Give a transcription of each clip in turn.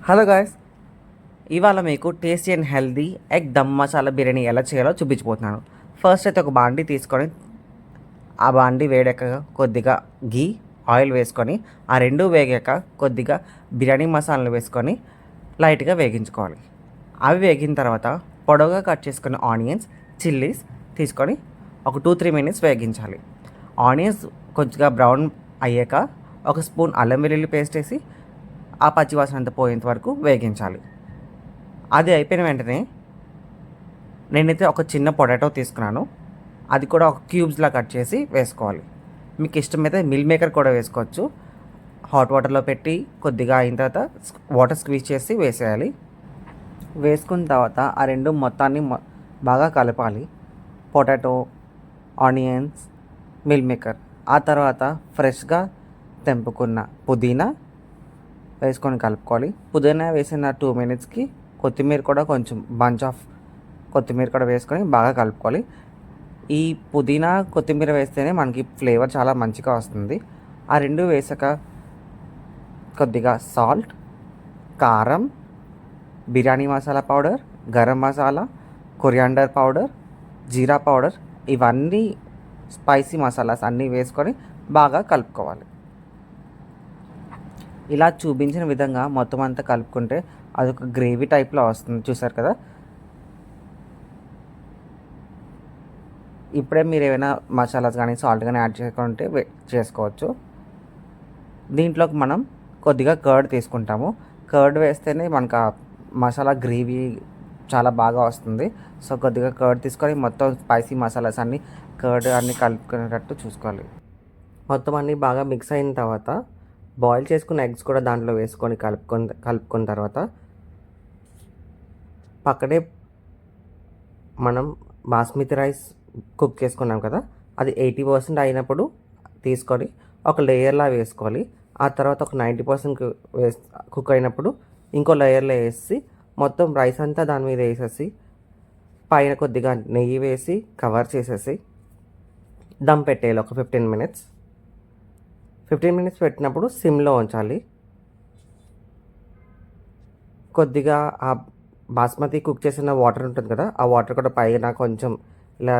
Hello guys, ఇవాళ మీకు tasty and healthy egg dum masala biryani ఎలా చేయాలో చూపించిపోతున్నాను. ఫస్ట్ అయితే ఒక బాండీ తీసుకొని ఆ బాండీ వేడెక్కగా కొద్దిగా గీ ఆయిల్ వేసుకొని ఆ రెండు వేగాక కొద్దిగా బిర్యానీ మసాలాలు వేసుకొని లైట్గా వేగించుకోవాలి. అవి వేగిన తర్వాత పొడవుగా కట్ చేసుకున్న ఆనియన్స్, చిల్లీస్ తీసుకొని ఒక 2-3 మినిట్స్ వేగించాలి. ఆనియన్స్ కొద్దిగా బ్రౌన్ అయ్యాక ఒక స్పూన్ అల్లం వెల్లుల్లి పేస్ట్ వేసి ఆ పచ్చివాసన అంతా పోయేంత వరకు వేగించాలి. అది అయిపోయిన వెంటనే నేనైతే ఒక చిన్న పొటాటో తీసుకున్నాను. అది కూడా ఒక క్యూబ్స్లా కట్ చేసి వేసుకోవాలి. మీకు ఇష్టమైతే మిల్ మేకర్ కూడా వేసుకోవచ్చు. హాట్ వాటర్లో పెట్టి కొద్దిగా అయిన తర్వాత వాటర్ స్క్వీజ్ చేసి వేసేయాలి. వేసుకున్న తర్వాత ఆ రెండు మొత్తాన్ని బాగా కలపాలి. పొటాటో, ఆనియన్స్, మిల్ మేకర్, ఆ తర్వాత ఫ్రెష్గా తెంపుకున్న పుదీనా వేసుకొని కలుపుకోవాలి. పుదీనా వేసిన 2 మినిట్స్కి కొత్తిమీర కూడా కొంచెం బంచ్ ఆఫ్ కొత్తిమీర కూడా వేసుకొని బాగా కలుపుకోవాలి. ఈ పుదీనా కొత్తిమీర వేస్తేనే మనకి ఫ్లేవర్ చాలా మంచిగా వస్తుంది. ఆ రెండు వేసాక కొద్దిగా సాల్ట్, కారం, biryani masala powder, garam masala, coriander powder, జీరా పౌడర్, ఇవన్నీ స్పైసీ మసాలాస్ అన్నీ వేసుకొని బాగా కలుపుకోవాలి. ఇలా చూపించిన విధంగా మొత్తం అంతా కలుపుకుంటే అదొక గ్రేవీ టైప్లో వస్తుంది. చూసారు కదా. ఇప్పుడే మీరు ఏమైనా మసాలాస్ కానీ సాల్ట్ కానీ యాడ్ చేసుకుంటే చేసుకోవచ్చు. దీంట్లోకి మనం కొద్దిగా కర్డ్ తీసుకుంటాము. కర్డ్ వేస్తేనే మనకు ఆ మసాలా గ్రేవీ చాలా బాగా వస్తుంది. సో కొద్దిగా కర్డ్ తీసుకొని మొత్తం స్పైసీ మసాలాస్ అన్నీ కర్డ్ అన్నీ కలుపుకునేటట్టు చూసుకోవాలి. మొత్తం అన్నీ బాగా మిక్స్ అయిన తర్వాత బాయిల్ చేసుకున్న ఎగ్స్ కూడా దాంట్లో వేసుకొని కలుపుకున్న తర్వాత పక్కనే మనం బాస్మతి రైస్ కుక్ చేసుకున్నాం కదా, అది 80% అయినప్పుడు తీసుకొని ఒక లేయర్లా వేసుకోవాలి. ఆ తర్వాత ఒక 90% కుక్ అయినప్పుడు ఇంకో లేయర్లో వేసి మొత్తం రైస్ అంతా దాని మీద వేసేసి పైన కొద్దిగా నెయ్యి వేసి కవర్ చేసేసి దమ్ పెట్టేయాలి. ఒక 15 మినిట్స్. 15 మినిట్స్ పెట్టినప్పుడు సిమ్లో ఉంచాలి. కొద్దిగా ఆ బాస్మతి కుక్ చేసిన వాటర్ ఉంటుంది కదా, ఆ వాటర్ కూడా పైన కొంచెం ఇలా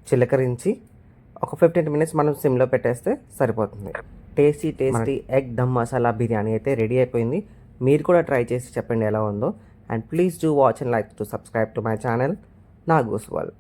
చిలకరించి ఒక 15 మినిట్స్ మనం సిమ్లో పెట్టేస్తే సరిపోతుంది. టేస్టీ ఎగ్ దమ్ మసాలా బిర్యానీ అయితే రెడీ అయిపోయింది. మీరు కూడా ట్రై చేసి చెప్పండి ఎలా ఉందో. And please do watch and like to subscribe to my channel నాగూస్ world.